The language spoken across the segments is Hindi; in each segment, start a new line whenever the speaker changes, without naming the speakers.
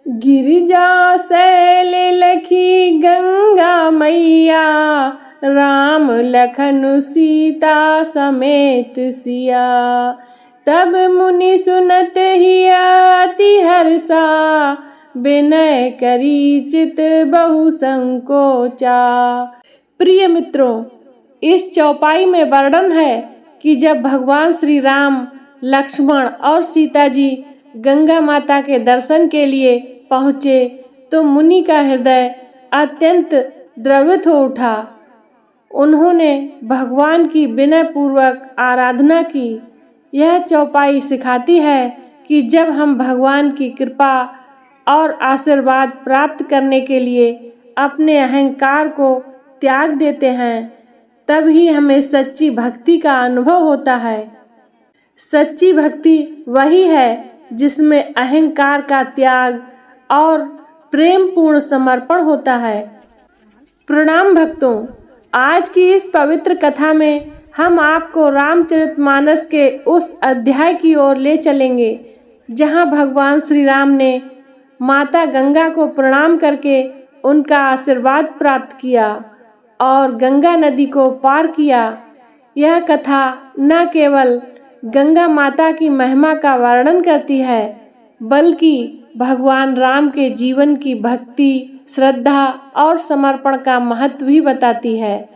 गिरिजा शैल लखी गंगा मैया, राम लखन सीता समेत सिया। तब मुनि सुनत हिया अति हर्षा, विनय करी चित बहु संकोचा। प्रिय मित्रों, इस चौपाई में वर्णन है कि जब भगवान श्री राम, लक्ष्मण और सीता जी गंगा माता के दर्शन के लिए पहुँचे तो मुनि का हृदय अत्यंत द्रवित हो उठा। उन्होंने भगवान की विनय पूर्वक आराधना की। यह चौपाई सिखाती है कि जब हम भगवान की कृपा और आशीर्वाद प्राप्त करने के लिए अपने अहंकार को त्याग देते हैं, तब ही हमें सच्ची भक्ति का अनुभव होता है। सच्ची भक्ति वही है जिसमें अहंकार का त्याग और प्रेम पूर्ण समर्पण होता है। प्रणाम भक्तों, आज की इस पवित्र कथा में हम आपको रामचरितमानस के उस अध्याय की ओर ले चलेंगे जहां भगवान श्री राम ने माता गंगा को प्रणाम करके उनका आशीर्वाद प्राप्त किया और गंगा नदी को पार किया। यह कथा न केवल गंगा माता की महिमा का वर्णन करती है, बल्कि भगवान राम के जीवन की भक्ति, श्रद्धा और समर्पण का महत्व भी बताती है।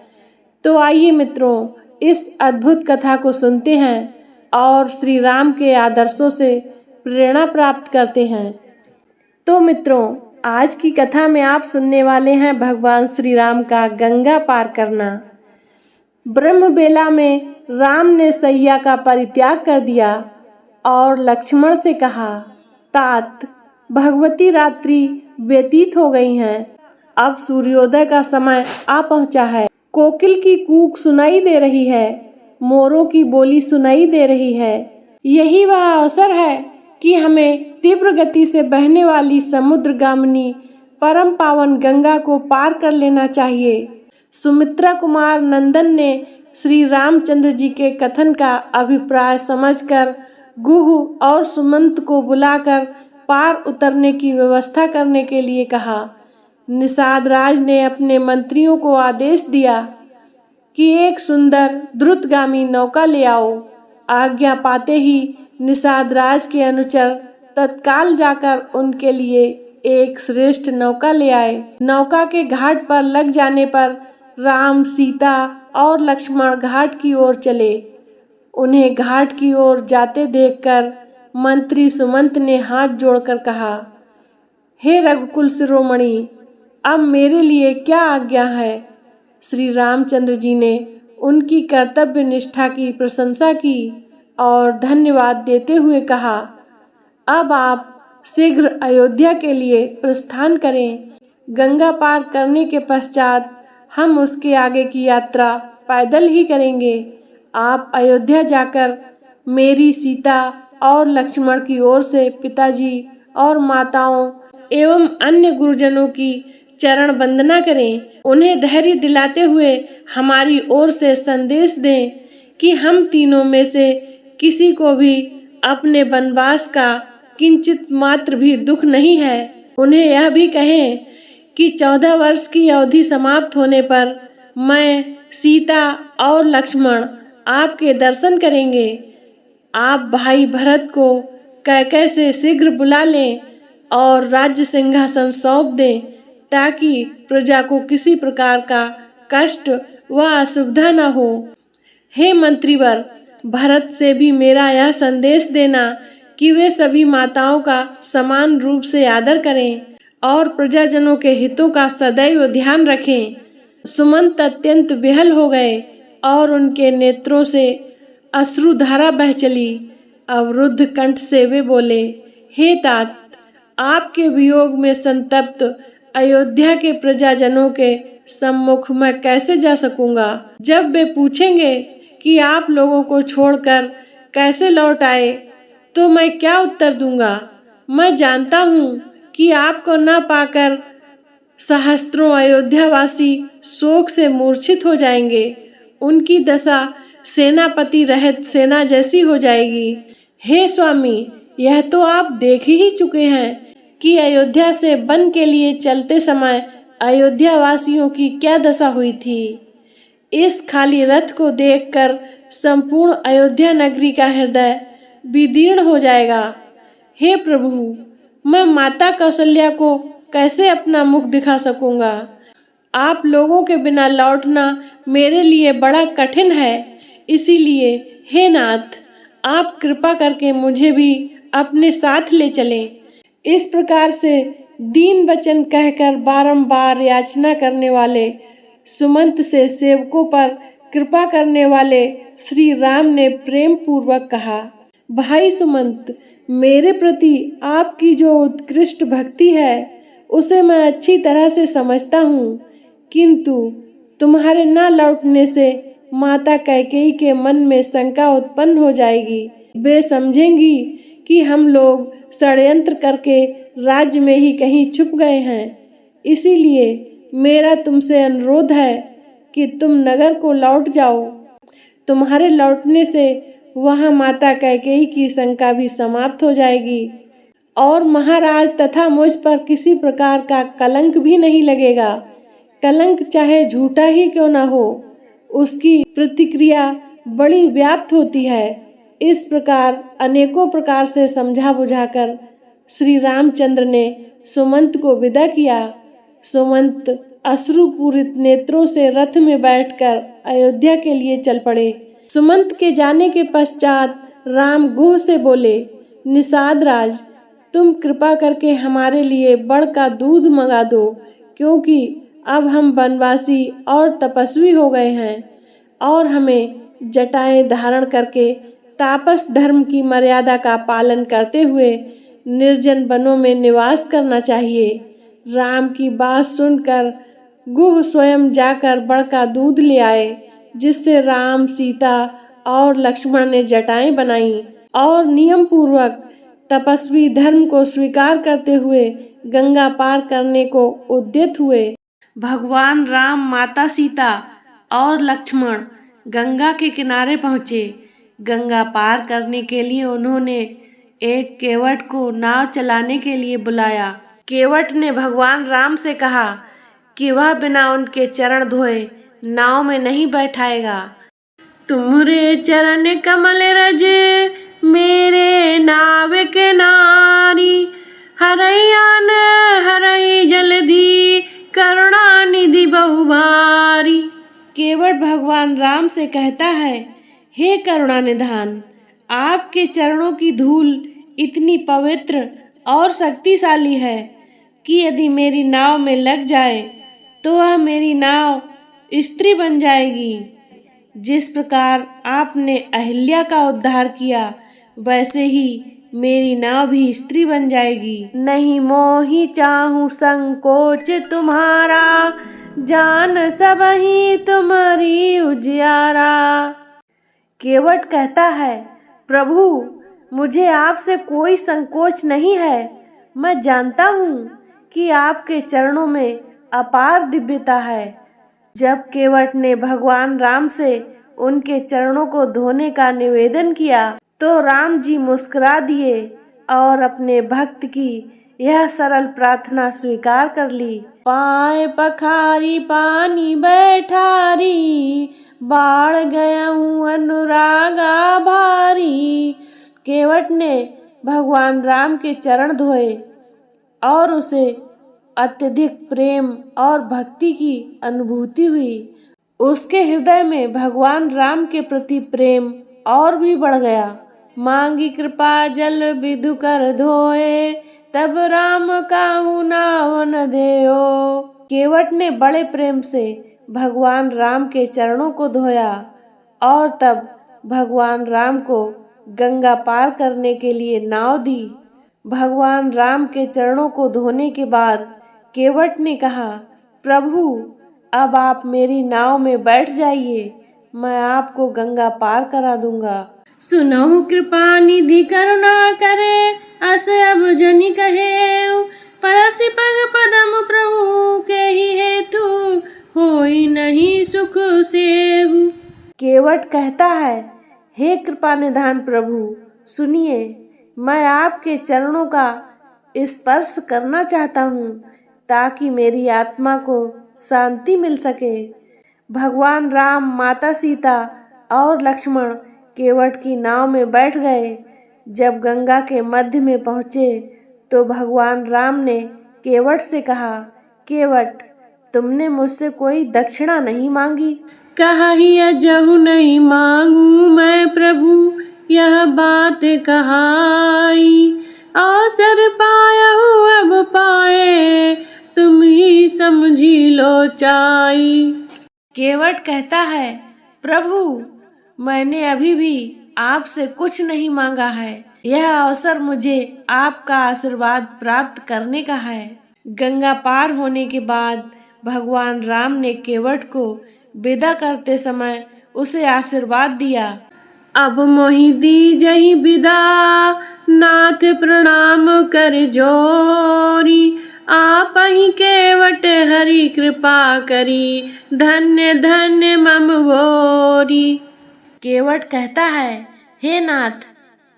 तो आइए मित्रों, इस अद्भुत कथा को सुनते हैं और श्री राम के आदर्शों से प्रेरणा प्राप्त करते हैं। तो मित्रों, आज की कथा में आप सुनने वाले हैं भगवान श्री राम का गंगा पार करना। ब्रह्म बेला में राम ने सैया का परित्याग कर दिया और लक्ष्मण से कहा, तात, भगवती रात्रि व्यतीत हो गई हैं, अब सूर्योदय का समय आ पहुंचा है। कोकिल की कूक सुनाई दे रही है, मोरों की बोली सुनाई दे रही है। यही वह अवसर है कि हमें तीव्र गति से बहने वाली समुद्रगामिनी परम पावन गंगा को पार कर लेना चाहिए। सुमित्रा कुमार नंदन ने श्री रामचंद्र जी के कथन का अभिप्राय समझकर गुह और सुमंत को बुलाकर पार उतरने की व्यवस्था करने के लिए कहा। निषाद राज ने अपने मंत्रियों को आदेश दिया कि एक सुंदर द्रुतगामी नौका ले आओ। आज्ञा पाते ही निषाद राज के अनुचर तत्काल जाकर उनके लिए एक श्रेष्ठ नौका ले आए। नौका के घाट पर लग जाने पर राम, सीता और लक्ष्मण घाट की ओर चले। उन्हें घाट की ओर जाते देखकर मंत्री सुमंत ने हाथ जोड़कर कहा, हे रघुकुल शिरोमणि, अब मेरे लिए क्या आज्ञा है। श्री रामचंद्र जी ने उनकी कर्तव्य निष्ठा की प्रशंसा की और धन्यवाद देते हुए कहा, अब आप शीघ्र अयोध्या के लिए प्रस्थान करें। गंगा पार करने के पश्चात हम उसके आगे की यात्रा पैदल ही करेंगे। आप अयोध्या जाकर मेरी, सीता और लक्ष्मण की ओर से पिताजी और माताओं एवं अन्य गुरुजनों की चरण वंदना करें। उन्हें धैर्य दिलाते हुए हमारी ओर से संदेश दें कि हम तीनों में से किसी को भी अपने वनवास का किंचित मात्र भी दुख नहीं है। उन्हें यह भी कहें कि 14 वर्ष की अवधि समाप्त होने पर मैं, सीता और लक्ष्मण आपके दर्शन करेंगे। आप भाई भरत को कैकय से शीघ्र बुला लें और राज्य सिंहासन सौंप दें, ताकि प्रजा को किसी प्रकार का कष्ट व असुविधा न हो। हे मंत्रीवर, भरत से भी मेरा यह संदेश देना कि वे सभी माताओं का समान रूप से आदर करें और प्रजाजनों के हितों का सदैव ध्यान रखें। सुमंत अत्यंत विहल हो गए और उनके नेत्रों से अश्रुधारा बह चली। अवरुद्ध कंठ से वे बोले, हे तात, आपके वियोग में संतप्त अयोध्या के प्रजाजनों के सम्मुख मैं कैसे जा सकूंगा। जब वे पूछेंगे कि आप लोगों को छोड़कर कैसे लौट आए, तो मैं क्या उत्तर दूंगा। मैं जानता हूँ कि आपको न पाकर सहस्त्रों अयोध्यावासी शोक से मूर्छित हो जाएंगे। उनकी दशा सेनापति रहित सेना जैसी हो जाएगी। हे स्वामी, यह तो आप देख ही चुके हैं कि अयोध्या से वन के लिए चलते समय अयोध्या वासियों की क्या दशा हुई थी। इस खाली रथ को देखकर संपूर्ण अयोध्या नगरी का हृदय विदीर्ण हो जाएगा। हे प्रभु, मैं माता कौशल्या को कैसे अपना मुख दिखा सकूंगा। आप लोगों के बिना लौटना मेरे लिए बड़ा कठिन है। इसीलिए हे नाथ, आप कृपा करके मुझे भी अपने साथ ले चलें। इस प्रकार से दीन वचन कहकर बारंबार याचना करने वाले सुमंत से सेवकों पर कृपा करने वाले श्री राम ने प्रेम पूर्वक कहा, भाई सुमंत, मेरे प्रति आपकी जो उत्कृष्ट भक्ति है उसे मैं अच्छी तरह से समझता हूँ, किंतु तुम्हारे न लौटने से माता कैकेयी के मन में शंका उत्पन्न हो जाएगी। वे समझेंगी कि हम लोग षड्यंत्र करके राज्य में ही कहीं छुप गए हैं। इसीलिए मेरा तुमसे अनुरोध है कि तुम नगर को लौट जाओ। तुम्हारे लौटने से वहां माता कैकेयी की शंका भी समाप्त हो जाएगी और महाराज तथा मुझ पर किसी प्रकार का कलंक भी नहीं लगेगा। कलंक चाहे झूठा ही क्यों न हो, उसकी प्रतिक्रिया बड़ी व्याप्त होती है। इस प्रकार अनेकों प्रकार से समझा बुझाकर श्री रामचंद्र ने सुमंत को विदा किया। सुमंत अश्रुपूरित नेत्रों से रथ में बैठकर अयोध्या के लिए चल पड़े। सुमंत के जाने के पश्चात राम गुह से बोले, निषाद राज, तुम कृपा करके हमारे लिए बड़ का दूध मंगा दो, क्योंकि अब हम वनवासी और तपस्वी हो गए हैं और हमें जटाएं धारण करके तापस धर्म की मर्यादा का पालन करते हुए निर्जन वनों में निवास करना चाहिए। राम की बात सुनकर गुह स्वयं जाकर बड़ का दूध ले आए, जिससे राम, सीता और लक्ष्मण ने जटाएं बनाई और नियम पूर्वक तपस्वी धर्म को स्वीकार करते हुए गंगा पार करने को उद्यत हुए। भगवान राम, माता सीता और लक्ष्मण गंगा के किनारे पहुँचे। गंगा पार करने के लिए उन्होंने एक केवट को नाव चलाने के लिए बुलाया। केवट ने भगवान राम से कहा कि वह बिना उनके चरण धोए नाव में नहीं बैठाएगा। तुम्हारे चरण कमल रज मेरे नाविक नारी, हरैयान हरई जलधि करुणा निधि बहुभारी। केवट भगवान राम से कहता है, हे करुणा निधान, आपके चरणों की धूल इतनी पवित्र और शक्तिशाली है कि यदि मेरी नाव में लग जाए तो वह मेरी नाव स्त्री बन जाएगी। जिस प्रकार आपने अहिल्या का उद्धार किया, वैसे ही मेरी नाव भी स्त्री बन जाएगी। नहीं मोहि चाहूं संकोच तुम्हारा, जान सबहि तुम्हारी उजियारा। केवट कहता है, प्रभु, मुझे आपसे कोई संकोच नहीं है। मैं जानता हूँ कि आपके चरणों में अपार दिव्यता है। जब केवट ने भगवान राम से उनके चरणों को धोने का निवेदन किया तो राम जी मुस्कुरा दिए और अपने भक्त की यह सरल प्रार्थना स्वीकार कर ली। पाए पखारी पानी बैठारी, बाढ़ गया हूँ अनुरागा भारी। केवट ने भगवान राम के चरण धोए और उसे अत्यधिक प्रेम और भक्ति की अनुभूति हुई। उसके हृदय में भगवान राम के प्रति प्रेम और भी बढ़ गया। मांगी कृपा जल विधु कर धोए, तब राम काहू नाव न देओ। केवट ने बड़े प्रेम से भगवान राम के चरणों को धोया और तब भगवान राम को गंगा पार करने के लिए नाव दी। भगवान राम के चरणों को धोने के बाद केवट ने कहा, प्रभु, अब आप मेरी नाव में बैठ जाइए, मैं आपको गंगा पार करा दूंगा। सुनहु कृपा निधि करुणा करे, अस अब जनि कहेउ, परसि पग पदम प्रभु के ही हेतु, होई नहीं सुख सेहु। केवट कहता है, हे कृपा निधान प्रभु, सुनिए, मैं आपके चरणों का स्पर्श करना चाहता हूँ ताकि मेरी आत्मा को शांति मिल सके। भगवान राम, माता सीता और लक्ष्मण केवट की नाव में बैठ गए। जब गंगा के मध्य में पहुँचे तो भगवान राम ने केवट से कहा, केवट, तुमने मुझसे कोई दक्षिणा नहीं मांगी।
कहा ही अजहु नहीं मांगू मैं प्रभु, यह बात कहाई। अवसर पाया हूँ अब पाए, तुम ही समझी लो चाई।
केवट कहता है, प्रभु, मैंने अभी भी आपसे कुछ नहीं मांगा है। यह अवसर मुझे आपका आशीर्वाद प्राप्त करने का है। गंगा पार होने के बाद भगवान राम ने केवट को विदा करते समय उसे आशीर्वाद दिया।
अब मोहि दीजहि विदा, नाथ प्रणाम कर जोरी। आप ही केवट हरि कृपा करी, धन्य धन्य मम भोरी।
केवट कहता है, हे नाथ,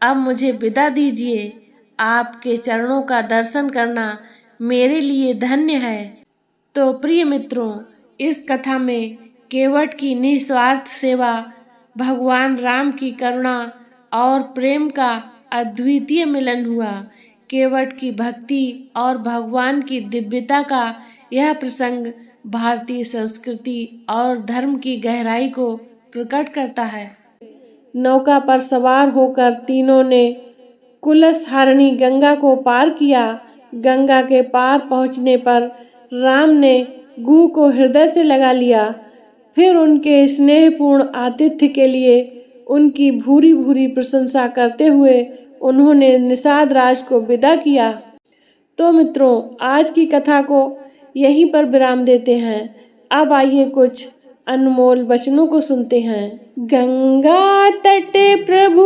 अब मुझे विदा दीजिए। आपके चरणों का दर्शन करना मेरे लिए धन्य है। तो प्रिय मित्रों, इस कथा में केवट की निस्वार्थ सेवा, भगवान राम की करुणा और प्रेम का अद्वितीय मिलन हुआ। केवट की भक्ति और भगवान की दिव्यता का यह प्रसंग भारतीय संस्कृति और धर्म की गहराई को प्रकट करता है।
नौका पर सवार होकर तीनों ने कुलसहारिणी गंगा को पार किया। गंगा के पार पहुंचने पर राम ने गू को हृदय से लगा लिया। फिर उनके स्नेहपूर्ण आतिथ्य के लिए उनकी भूरी भूरी प्रशंसा करते हुए उन्होंने निषाद राज को विदा किया। तो मित्रों, आज की कथा को यहीं पर विराम देते हैं। अब आइए कुछ अनमोल वचनों को सुनते हैं। गंगा तट प्रभु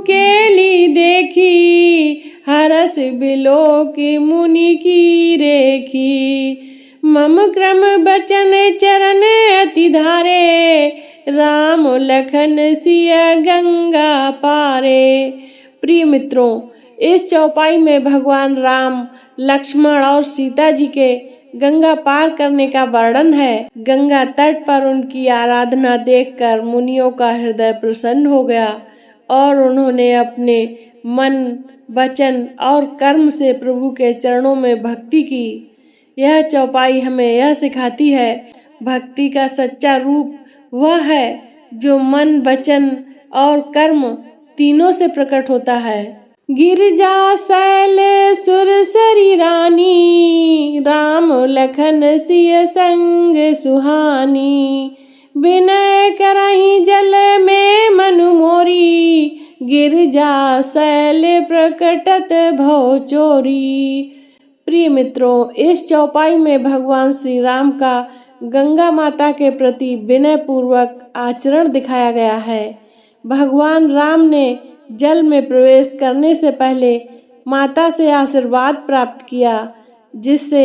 केली देखी, हरस बिलो की मुनि की रेखी। मम क्रम बचन चरण अति धारे, राम लखन सिया गंगा पारे। प्रिय मित्रों, इस चौपाई में भगवान राम, लक्ष्मण और सीता जी के गंगा पार करने का वर्णन है। गंगा तट पर उनकी आराधना देखकर मुनियों का हृदय प्रसन्न हो गया और उन्होंने अपने मन, वचन और कर्म से प्रभु के चरणों में भक्ति की। यह चौपाई हमें यह सिखाती है, भक्ति का सच्चा रूप वह है जो मन, वचन और कर्म तीनों से प्रकट होता है। गिरजा शैल सुरसरी रानी, राम लखन सिय संग सुहानी। विनय करहि जल में मनु मोरी, गिरजा शैल प्रकटत भव चोरी। प्रिय मित्रों, इस चौपाई में भगवान श्री राम का गंगा माता के प्रति विनय पूर्वक आचरण दिखाया गया है। भगवान राम ने जल में प्रवेश करने से पहले माता से आशीर्वाद प्राप्त किया, जिससे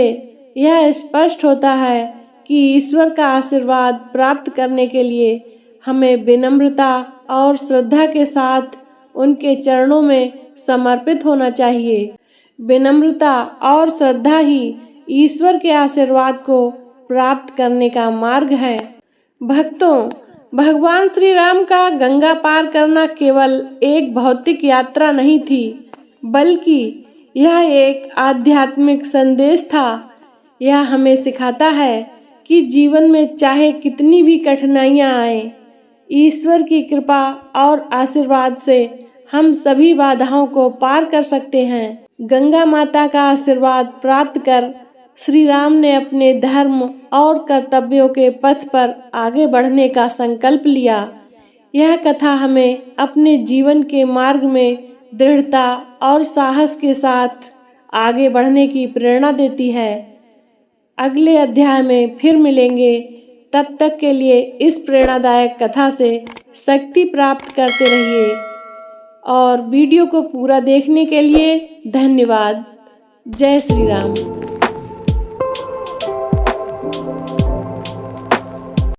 यह स्पष्ट होता है कि ईश्वर का आशीर्वाद प्राप्त करने के लिए हमें विनम्रता और श्रद्धा के साथ उनके चरणों में समर्पित होना चाहिए। विनम्रता और श्रद्धा ही ईश्वर के आशीर्वाद को प्राप्त करने का मार्ग है। भक्तों, भगवान श्री राम का गंगा पार करना केवल एक भौतिक यात्रा नहीं थी, बल्कि यह एक आध्यात्मिक संदेश था। यह हमें सिखाता है कि जीवन में चाहे कितनी भी कठिनाइयां आए, ईश्वर की कृपा और आशीर्वाद से हम सभी बाधाओं को पार कर सकते हैं। गंगा माता का आशीर्वाद प्राप्त कर श्री राम ने अपने धर्म और कर्तव्यों के पथ पर आगे बढ़ने का संकल्प लिया। यह कथा हमें अपने जीवन के मार्ग में दृढ़ता और साहस के साथ आगे बढ़ने की प्रेरणा देती है। अगले अध्याय में फिर मिलेंगे। तब तक के लिए इस प्रेरणादायक कथा से शक्ति प्राप्त करते रहिए और वीडियो को पूरा देखने के लिए धन्यवाद। जय श्री राम।